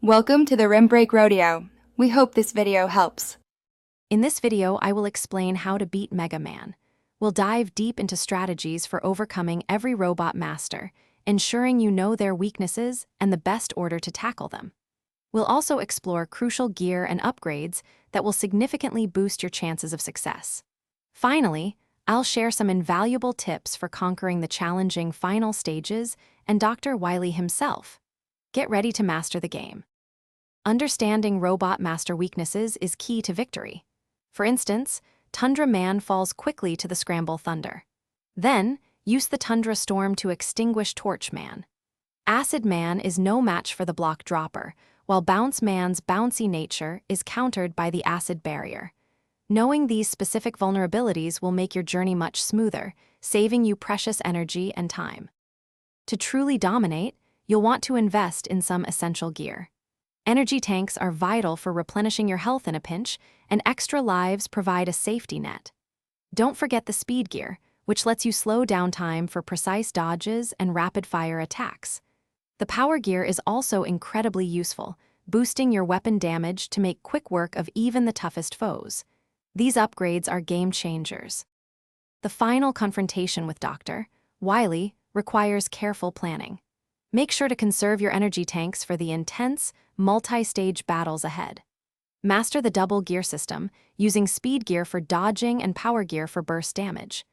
Welcome to the Rim Break Rodeo. We hope this video helps. In this video, I will explain how to beat Mega Man. We'll dive deep into strategies for overcoming every robot master, ensuring you know their weaknesses and the best order to tackle them. We'll also explore crucial gear and upgrades that will significantly boost your chances of success. Finally, I'll share some invaluable tips for conquering the challenging final stages and Dr. Wily himself. Get ready to master the game. Understanding robot master weaknesses is key to victory. For instance, Tundra Man falls quickly to the Scramble Thunder. Then, use the Tundra Storm to extinguish Torch Man. Acid Man is no match for the Block Dropper, while Bounce Man's bouncy nature is countered by the Acid Barrier. Knowing these specific vulnerabilities will make your journey much smoother, saving you precious energy and time. To truly dominate, you'll want to invest in some essential gear. Energy tanks are vital for replenishing your health in a pinch, and extra lives provide a safety net. Don't forget the speed gear, which lets you slow down time for precise dodges and rapid-fire attacks. The power gear is also incredibly useful, boosting your weapon damage to make quick work of even the toughest foes. These upgrades are game changers. The final confrontation with Dr. Wily requires careful planning. Make sure to conserve your energy tanks for the intense, multi-stage battles ahead. Master the double gear system, using speed gear for dodging and power gear for burst damage.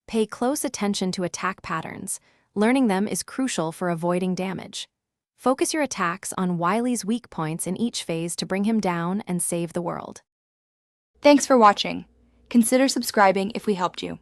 Pay close attention to attack patterns. Learning them is crucial for avoiding damage. Focus your attacks on Wily's weak points in each phase to bring him down and save the world. Thanks for watching. Consider subscribing if we helped you.